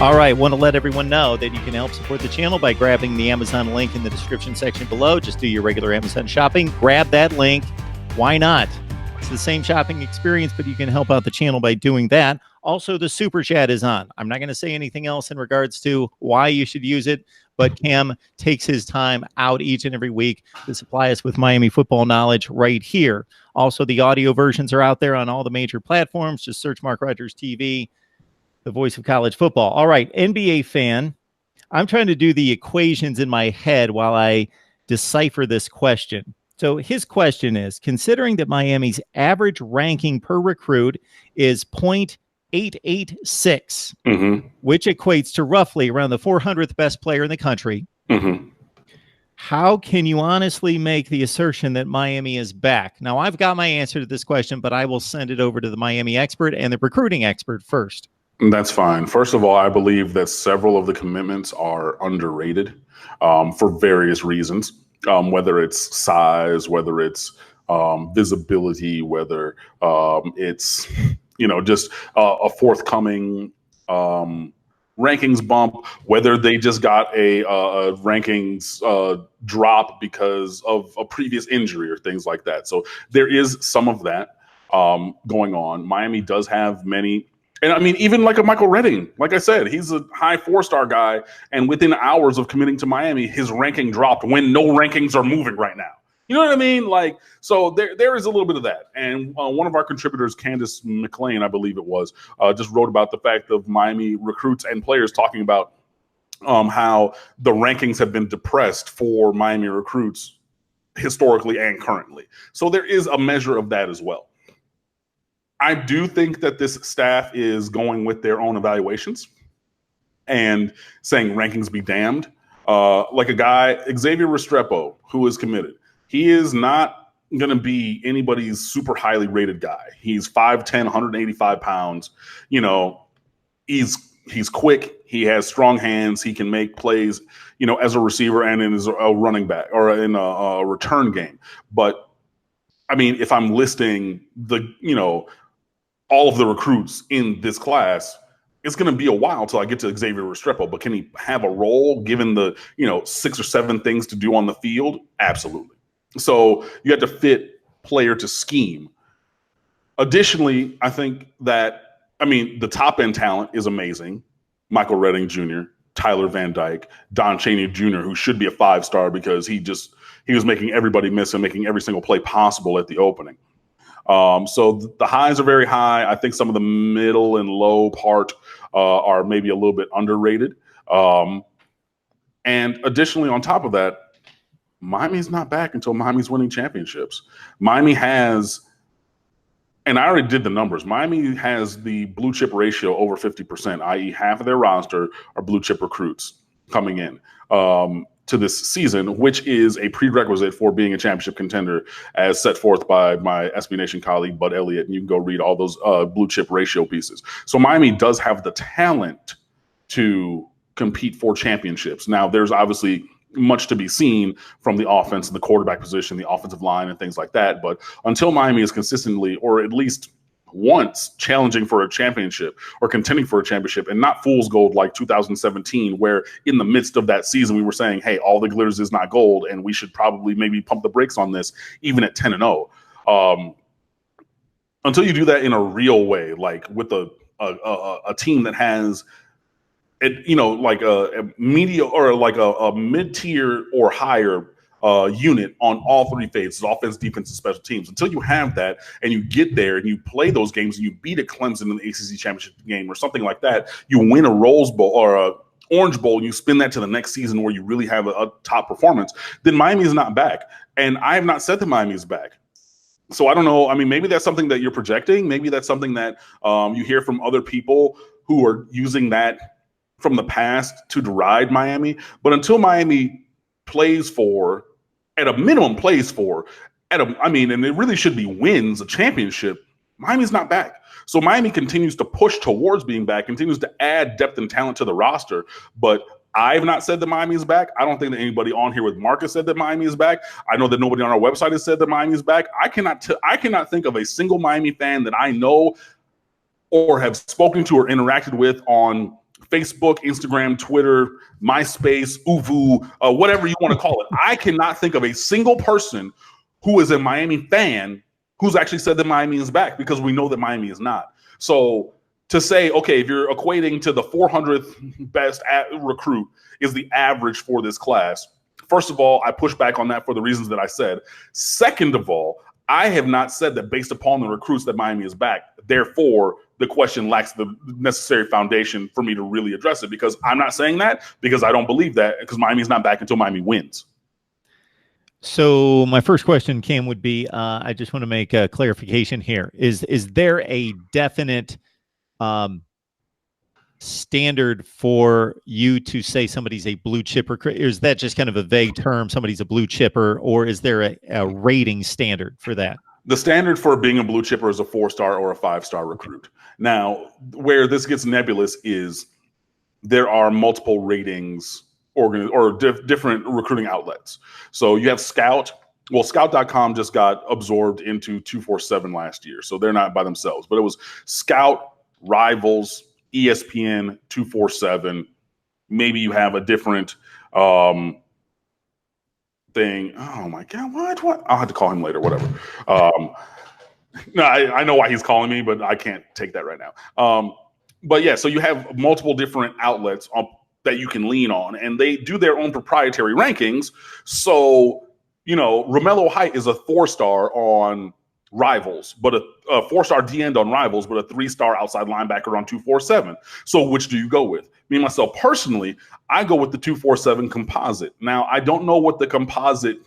All right, want to let everyone know that you can help support the channel by grabbing the Amazon link in the description section below. Just do your regular Amazon shopping, grab that link. Why not? It's the same shopping experience, but you can help out the channel by doing that. Also, the Super Chat is on. I'm not going to say anything else in regards to why you should use it, but Cam takes his time out each and every week to supply us with Miami football knowledge right here. Also, the audio versions are out there on all the major platforms. Just search Mark Rogers TV, the voice of college football. All right, NBA fan. I'm trying to do the equations in my head while I decipher this question. So his question is, considering that Miami's average ranking per recruit is 0.886, which equates to roughly around the 400th best player in the country, how can you honestly make the assertion that Miami is back? Now, I've got my answer to this question, but I will send it over to the Miami expert and the recruiting expert first. That's fine. First of all, I believe that several of the commitments are underrated for various reasons, whether it's size, whether it's visibility, whether it's, just a forthcoming rankings bump, whether they just got a rankings drop because of a previous injury or things like that. So there is some of that going on. Miami does have many. And I mean, even like a Michael Redding, like I said, he's a high 4-star guy. And within hours of committing to Miami, his ranking dropped when no rankings are moving right now. You know what I mean? Like, so there is a little bit of that. And one of our contributors, Candace McLean, I believe it was, just wrote about the fact of Miami recruits and players talking about how the rankings have been depressed for Miami recruits historically and currently. So there is a measure of that as well. I do think that this staff is going with their own evaluations and saying rankings be damned. Like a guy, Xavier Restrepo, who is committed. He is not going to be anybody's super highly rated guy. He's 5'10", 185 pounds. He's quick. He has strong hands. He can make plays, as a receiver and as a running back or in a return game. But, I mean, if I'm listing all of the recruits in this class, it's going to be a while till I get to Xavier Restrepo. But can he have a role given the 6 or 7 things to do on the field? Absolutely. So you have to fit player to scheme. Additionally, I think that the top end talent is amazing. Michael Redding Jr., Tyler Van Dyke, Don Chaney Jr., who should be a 5-star because he was making everybody miss and making every single play possible at the opening. So the highs are very high. I think some of the middle and low part are maybe a little bit underrated. And additionally, on top of that, Miami's not back until Miami's winning championships. Miami has, and I already did the numbers, Miami has the blue chip ratio over 50%, i.e. half of their roster are blue chip recruits coming in to this season, which is a prerequisite for being a championship contender as set forth by my SB Nation colleague, Bud Elliott. And you can go read all those blue chip ratio pieces. So Miami does have the talent to compete for championships. Now, there's obviously much to be seen from the offense and the quarterback position, the offensive line and things like that. But until Miami is consistently, or at least once, challenging for a championship or contending for a championship, and not fool's gold like 2017, where in the midst of that season we were saying, hey, all that glitters is not gold, and we should probably maybe pump the brakes on this even at 10-0. Until you do that in a real way, like with a team that has like a media or like a mid-tier or higher unit on all 3 phases, offense, defense, and special teams. Until you have that and you get there and you play those games and you beat a Clemson in the ACC championship game or something like that, you win a Rose Bowl or a Orange Bowl, and you spin that to the next season where you really have a top performance, then Miami is not back. And I have not said that Miami is back. So I don't know. I mean, maybe that's something that you're projecting. Maybe that's something that you hear from other people who are using that from the past to deride Miami. But until Miami plays for, at a minimum plays for, and it really should be wins a championship, Miami's not back. So Miami continues to push towards being back, continues to add depth and talent to the roster. But I've not said that Miami is back. I don't think that anybody on here with Marcus said that Miami is back. I know that nobody on our website has said that Miami is back. I cannot think of a single Miami fan that I know or have spoken to or interacted with on Facebook, Instagram, Twitter, MySpace, Uvu, whatever you want to call it. I cannot think of a single person who is a Miami fan who's actually said that Miami is back, because we know that Miami is not. So to say, okay, if you're equating to the 400th best recruit is the average for this class, first of all, I push back on that for the reasons that I said. Second of all, I have not said that based upon the recruits that Miami is back. Therefore, the question lacks the necessary foundation for me to really address it, because I'm not saying that because I don't believe that, because Miami's not back until Miami wins. So my first question, Cam, would be, I just want to make a clarification here. Is there a definite standard for you to say somebody's a blue chipper? Or is that just kind of a vague term, somebody's a blue chipper, or is there a rating standard for that? The standard for being a blue chipper is a 4-star or a 5-star recruit. Now, where this gets nebulous is there are multiple ratings different recruiting outlets. So you have Scout. Well, Scout.com just got absorbed into 247 last year, so they're not by themselves. But it was Scout, Rivals, ESPN, 247. Maybe you have a different thing. Oh my God, what? I'll have to call him later, whatever. No, I know why he's calling me, but I can't take that right now. But yeah, so you have multiple different outlets that you can lean on, and they do their own proprietary rankings. So, Romello Height is a 4-star on Rivals, but a 4-star D-end on Rivals, but a 3-star outside linebacker on 247. So which do you go with? Me, myself, personally, I go with the 247 composite. Now, I don't know what the composite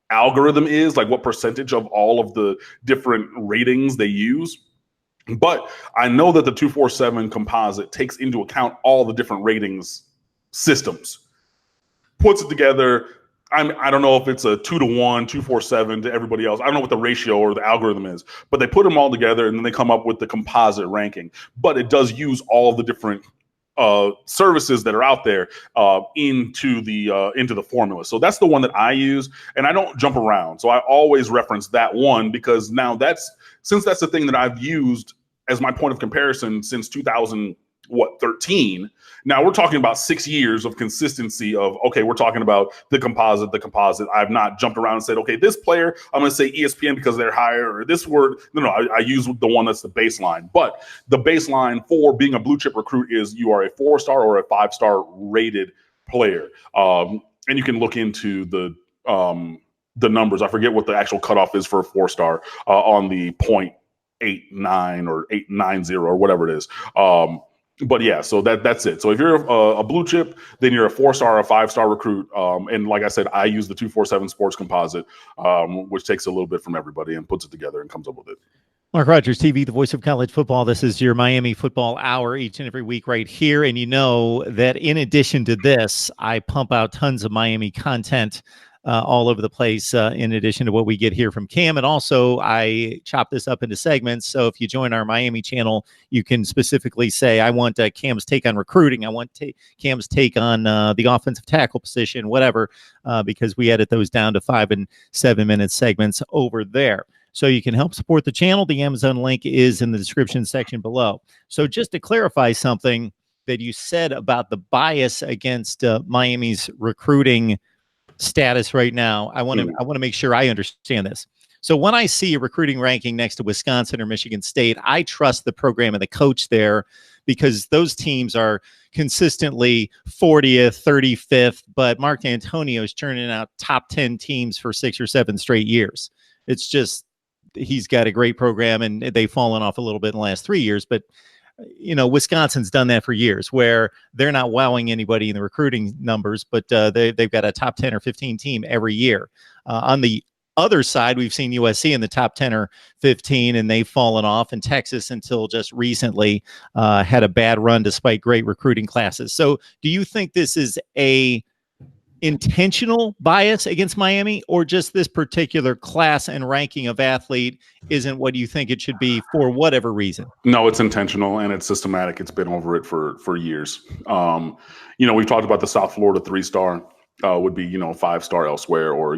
algorithm is, like what percentage of all of the different ratings they use. But I know that the 247 composite takes into account all the different ratings systems, puts it together. I don't know if it's a 2-to-1, 247 to everybody else. I don't know what the ratio or the algorithm is, but they put them all together and then they come up with the composite ranking. But it does use all of the different services that are out there into the formula. So that's the one that I use, and I don't jump around. So I always reference that one, because now since that's the thing that I've used as my point of comparison since 2013. Now we're talking about 6 years of consistency of, okay, we're talking about the composite. I've not jumped around and said, okay, this player, I'm going to say ESPN because they're higher, or this word. No, I use the one that's the baseline. But the baseline for being a blue chip recruit is you are a 4-star or a 5-star rated player. And you can look into the numbers. I forget what the actual cutoff is for a 4-star on the 0.89 or 890 or whatever it is. But yeah, so that's it. So if you're a blue chip, then you're a 4-star or a 5-star recruit. And like I said, I use the 247 Sports Composite, which takes a little bit from everybody and puts it together and comes up with it. Mark Rogers TV, the voice of college football. This is your Miami Football Hour each and every week right here. And you know that in addition to this, I pump out tons of Miami content all over the place, in addition to what we get here from Cam. And also, I chop this up into segments. So if you join our Miami channel, you can specifically say, I want Cam's take on recruiting. I want Cam's take on the offensive tackle position, whatever, because we edit those down to 5 and 7 minute segments over there. So you can help support the channel. The Amazon link is in the description section below. So just to clarify something that you said about the bias against Miami's recruiting status right now, I want to make sure I understand this. So when I see a recruiting ranking next to Wisconsin or Michigan State, I trust the program and the coach there, because those teams are consistently 40th, 35th, but Mark D'Antonio is churning out top 10 teams for 6 or 7 straight years. It's just, he's got a great program, and they've fallen off a little bit in the last 3 years, but Wisconsin's done that for years, where they're not wowing anybody in the recruiting numbers, but they've got a top 10 or 15 team every year. On the other side, we've seen USC in the top 10 or 15, and they've fallen off. And Texas, until just recently, had a bad run despite great recruiting classes. So do you think this is a intentional bias against Miami, or just this particular class and ranking of athlete isn't what you think it should be for whatever reason? No, it's intentional and it's systematic. It's been over it for years. We've talked about the South Florida 3-star would be, 5-star elsewhere, or,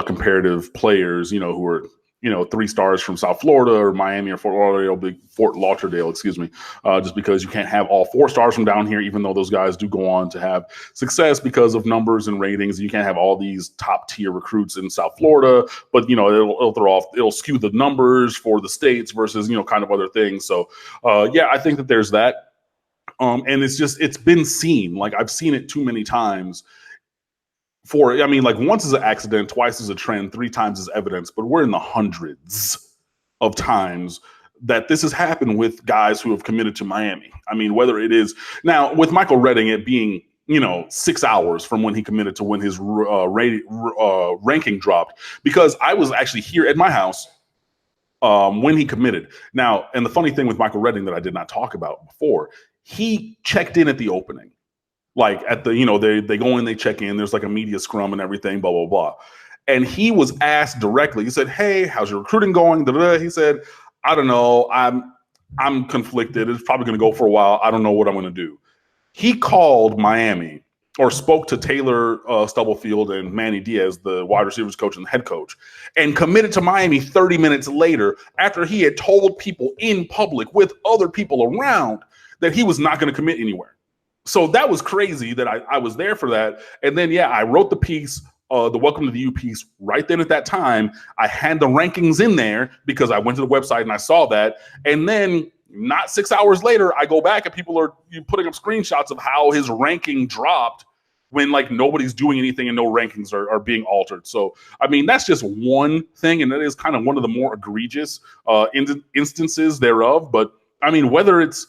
comparative players, who are 3 stars from South Florida or Miami or Fort Lauderdale, excuse me, just because you can't have all 4 stars from down here, even though those guys do go on to have success because of numbers and ratings. You can't have all these top tier recruits in South Florida, but it'll skew the numbers for the states versus kind of other things. So I think that there's that, and it's been seen. Like, I've seen it too many times. Once is an accident, twice is a trend, 3 times is evidence, but we're in the hundreds of times that this has happened with guys who have committed to Miami. I mean, whether it is now with Michael Redding, it being 6 hours from when he committed to when his ranking dropped, because I was actually here at my house when he committed. Now, and the funny thing with Michael Redding that I did not talk about before, he checked in at the opening. Like at the, they go in, they check in, there's like a media scrum and everything, blah, blah, blah. And he was asked directly, he said, "Hey, how's your recruiting going?" He said, "I don't know. I'm conflicted. It's probably going to go for a while. I don't know what I'm going to do." He called Miami, or spoke to Taylor Stubblefield and Manny Diaz, the wide receivers coach and the head coach, and committed to Miami 30 minutes later after he had told people in public with other people around that he was not going to commit anywhere. So that was crazy that I was there for that. And then, I wrote the piece, the Welcome to the U piece right then at that time. I had the rankings in there because I went to the website and I saw that. And then not 6 hours later, I go back and people are putting up screenshots of how his ranking dropped when nobody's doing anything and no rankings are being altered. So, I mean, that's just one thing. And that is kind of one of the more egregious instances thereof. But I mean, whether it's,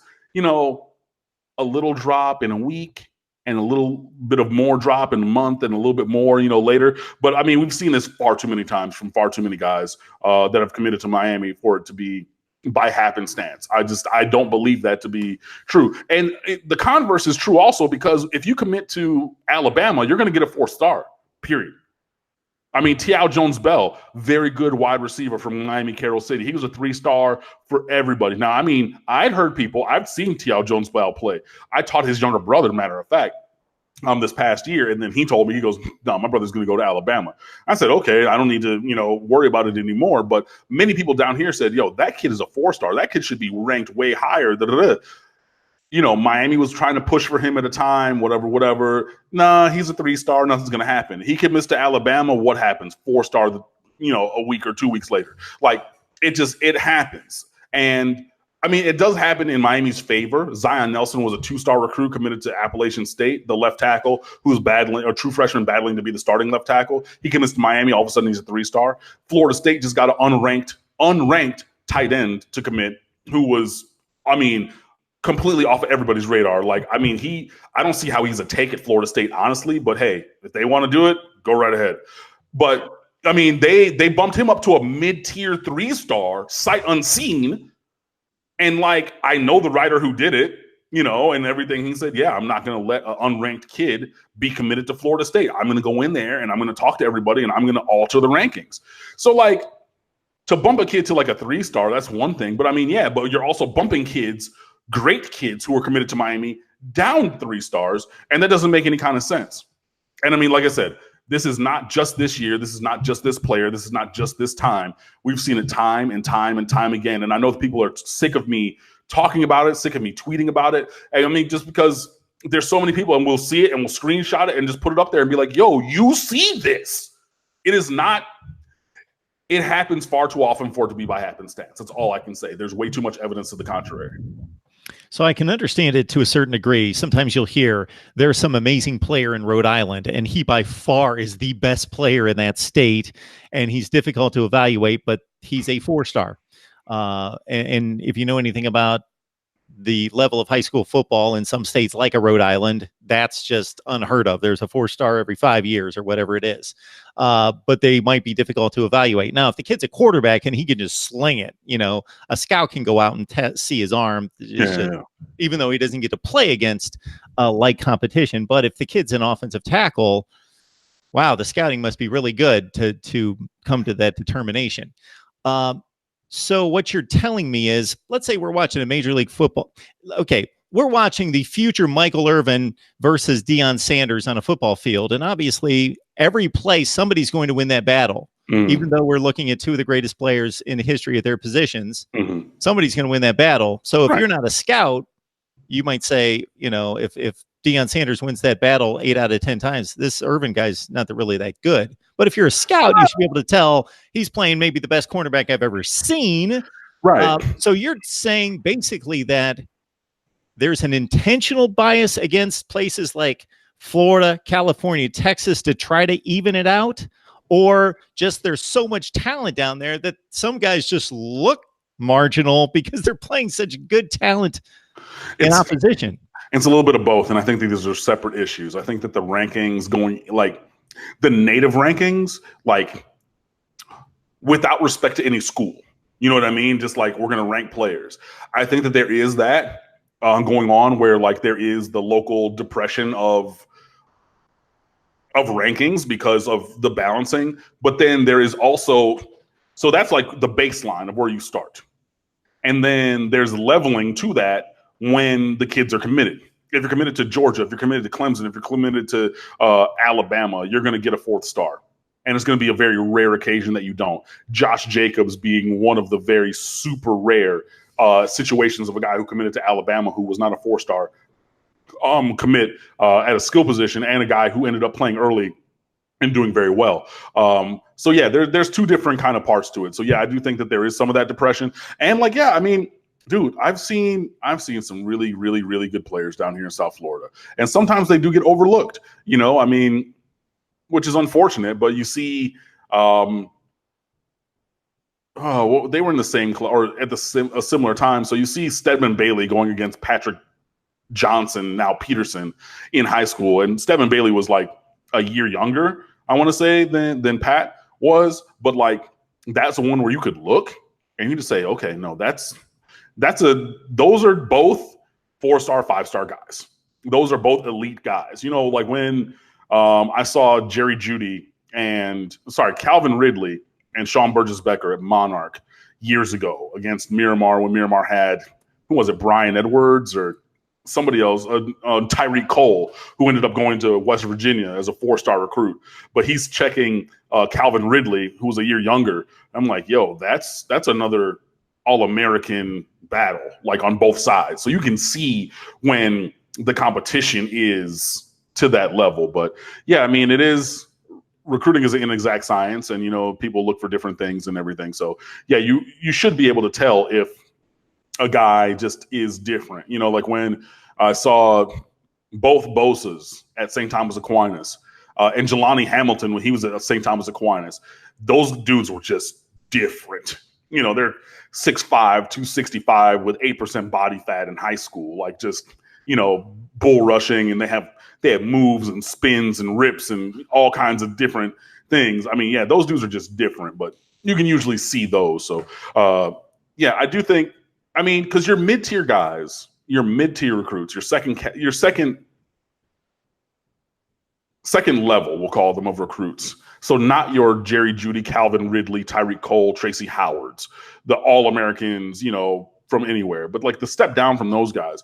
a little drop in a week and a little bit of more drop in a month and a little bit more, later. But I mean, we've seen this far too many times from far too many guys that have committed to Miami for it to be by happenstance. I don't believe that to be true. And the converse is true also, because if you commit to Alabama, you're going to get a 4-star, period. I mean, T.L. Jones-Bell, very good wide receiver from Miami, Carroll City. He was a 3-star for everybody. Now, I mean, I've seen T.L. Jones-Bell play. I taught his younger brother, matter of fact, this past year. And then he told me, he goes, "No, my brother's going to go to Alabama." I said, "Okay, I don't need to, worry about it anymore." But many people down here said, "Yo, that kid is a 4-star. That kid should be ranked way higher." Miami was trying to push for him at a time, whatever. Nah, he's a 3-star. Nothing's going to happen. He commits to Alabama. What happens? 4-star, a week or 2 weeks later. It happens. And I mean, it does happen in Miami's favor. Zion Nelson was a 2-star recruit committed to Appalachian State, the left tackle who was a true freshman battling to be the starting left tackle. He commits to Miami. All of a sudden, he's a 3-star. Florida State just got an unranked tight end to commit who was, completely off of everybody's radar. I don't see how he's a take at Florida State, honestly, but hey, if they want to do it, go right ahead. But I mean, they bumped him up to a mid-tier 3-star, sight unseen. And I know the writer who did it, and everything. He said, "Yeah, I'm not going to let an unranked kid be committed to Florida State. I'm going to go in there and I'm going to talk to everybody and I'm going to alter the rankings." So to bump a kid to a 3-star, that's one thing. But I mean, but you're also bumping great kids who are committed to Miami down 3 stars, and that doesn't make any kind of sense. And I mean, like I said, this is not just this year. This is not just this player. This is not just this time. We've seen it time and time and time again. And I know people are sick of me talking about it, sick of me tweeting about it. And I mean, just because there's so many people, and we'll see it and we'll screenshot it and just put it up there and be like, "Yo, you see this?" It is not. It happens far too often for it to be by happenstance. That's all I can say. There's way too much evidence to the contrary. So I can understand it to a certain degree. Sometimes you'll hear there's some amazing player in Rhode Island, and he by far is the best player in that state, and he's difficult to evaluate, but he's a 4-star. And if you know anything about the level of high school football in some states like a Rhode Island, that's just unheard of. There's a 4-star every 5 years or whatever it is. But they might be difficult to evaluate. Now, if the kid's a quarterback and he can just sling it, a scout can go out and see his arm, even though he doesn't get to play against like competition. But if the kid's an offensive tackle, wow, the scouting must be really good to come to that determination. So what you're telling me is, let's say we're watching a Major League Football. Okay, we're watching the future Michael Irvin versus Deion Sanders on a football field. And obviously, every play, somebody's going to win that battle. even though we're looking at two of the greatest players in the history of their positions, somebody's going to win that battle. So if you're not a scout, you might say, if Deion Sanders wins that battle 8 out of 10 times, this Irvin guy's not really that good. But if you're a scout, you should be able to tell he's playing maybe the best cornerback I've ever seen. Right. So you're saying basically that there's an intentional bias against places like Florida, California, Texas to try to even it out, or just there's so much talent down there that some guys just look marginal because they're playing such good talent in opposition. It's a little bit of both, and I think that these are separate issues. I think that the rankings the native rankings, without respect to any school, you know what I mean? Just we're going to rank players. I think that there is that going on where there is the local depression of rankings because of the balancing, but then there is also, so that's the baseline of where you start. And then there's leveling to that when the kids are committed. If you're committed to Georgia, if you're committed to Clemson, if you're committed to Alabama, you're going to get a 4th star. And it's going to be a very rare occasion that you don't. Josh Jacobs being one of the very super rare situations of a guy who committed to Alabama who was not a 4-star commit at a skill position, and a guy who ended up playing early and doing very well. So yeah, there's two different kind of parts to it. So yeah, I do think that there is some of that depression. And dude, I've seen some really, really, really good players down here in South Florida. And sometimes they do get overlooked, which is unfortunate, but you see, they were in the same or at a similar time. So you see Stedman Bailey going against Patrick Johnson, now Peterson, in high school. And Stedman Bailey was a year younger, I want to say, than Pat was. But that's the one where you could look and you just say, okay, no, those are both 4-star, 5-star guys. Those are both elite guys. When I saw Calvin Ridley and Sean Burgess-Becker at Monarch years ago against Miramar, when Miramar had, who was it, Brian Edwards or somebody else, Tyreek Cole, who ended up going to West Virginia as a 4-star recruit. But he's checking Calvin Ridley, who was a year younger. I'm like, yo, that's another All-American battle, on both sides. So you can see when the competition is to that level. But yeah, it is, recruiting is an inexact science, and people look for different things and everything. So yeah, you should be able to tell if a guy just is different. When I saw both Bosa's at St. Thomas Aquinas and Jelani Hamilton when he was at St. Thomas Aquinas, those dudes were just different. They're 6'5", 265 with 8% body fat in high school, bull rushing, and they have moves and spins and rips and all kinds of different things. Yeah, those dudes are just different, but you can usually see those. So yeah, I do think, because your mid-tier guys, your mid-tier recruits, your second level, we'll call them, of recruits. So not your Jerry Jeudy, Calvin Ridley, Tyreek Cole, Tracy Howards, the All-Americans, from anywhere. But the step down from those guys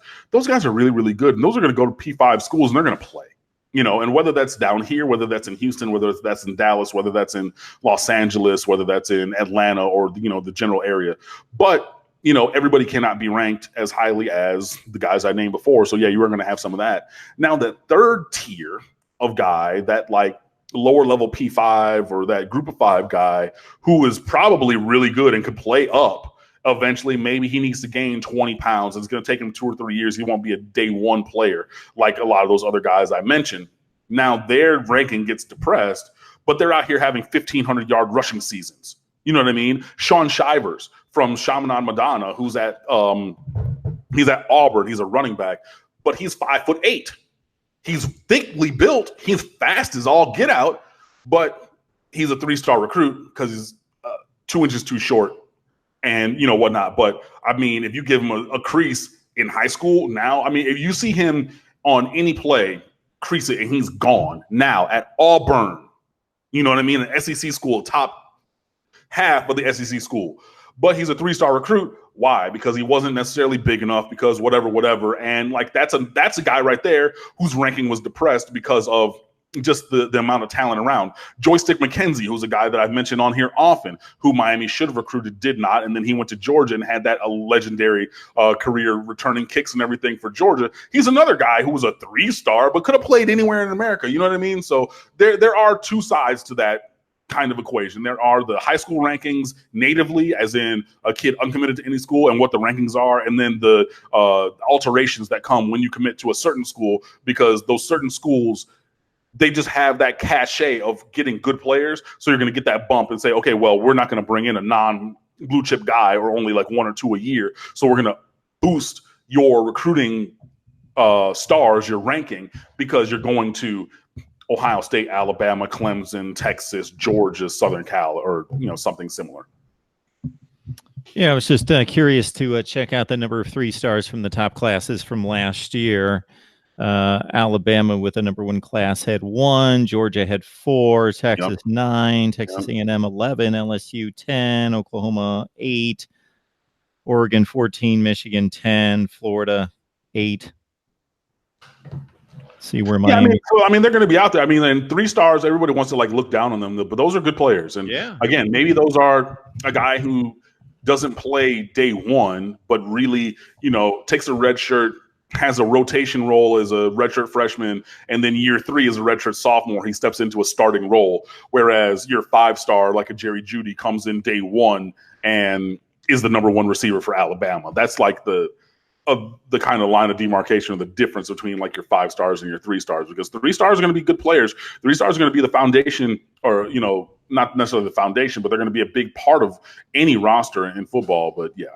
are really, really good. And those are going to go to P5 schools and they're going to play, and whether that's down here, whether that's in Houston, whether that's in Dallas, whether that's in Los Angeles, whether that's in Atlanta or, the general area. But everybody cannot be ranked as highly as the guys I named before. So yeah, you are going to have some of that. Now the third tier of guy, that lower level P5 or that group of 5 guy who is probably really good and could play up eventually, maybe he needs to gain 20 pounds. It's going to take him 2 or 3 years. He won't be a day one player like a lot of those other guys I mentioned. Now their ranking gets depressed, but they're out here having 1,500-yard rushing seasons. You know what I mean? Sean Shivers from Chaminade Madonna, who's at he's at Auburn. He's a running back, but he's 5'8". He's thickly built. He's fast as all get out, but he's a 3-star recruit because he's 2 inches too short and whatnot. But if you give him a crease in high school now, if you see him on any play, crease it and he's gone. Now at Auburn, you know what I mean? An SEC school, top half of the SEC school, but he's a 3-star recruit. Why? Because he wasn't necessarily big enough, because whatever. And that's a guy right there whose ranking was depressed because of just the amount of talent around. Joystick McKenzie, who's a guy that I've mentioned on here often, who Miami should have recruited, did not. And then he went to Georgia and had that legendary career returning kicks and everything for Georgia. He's another guy who was a 3-star, but could have played anywhere in America. You know what I mean? So there are two sides to that kind of equation. There are the high school rankings natively, as in a kid uncommitted to any school and what the rankings are, and then the alterations that come when you commit to a certain school, because those certain schools, they just have that cachet of getting good players. So you're going to get that bump and say, okay, well, we're not going to bring in a non-blue chip guy or only like 1 or 2 a year. So we're going to boost your recruiting stars, your ranking, because you're going to Ohio State, Alabama, Clemson, Texas, Georgia, Southern Cal, or something similar. Yeah, I was just curious to check out the number of 3-stars from the top classes from last year. Alabama with a number 1 class had 1, Georgia had 4, Texas 9, Texas A&M 11, LSU 10, Oklahoma 8, Oregon 14, Michigan 10, Florida 8. See where Miami. I mean, they're going to be out there. I mean, and 3 stars, everybody wants to like look down on them, but those are good players. And again, maybe those are a guy who doesn't play day 1, but really, takes a red shirt, has a rotation role as a redshirt freshman, and then year 3 as a redshirt sophomore, he steps into a starting role. Whereas your 5-star, like a Jerry Jeudy, comes in day 1 and is the number 1 receiver for Alabama. That's like the kind of line of demarcation of the difference between like your 5 stars and your 3 stars, because the 3 stars are going to be good players. 3 stars are going to be the foundation, or, not necessarily the foundation, but they're going to be a big part of any roster in football. But yeah.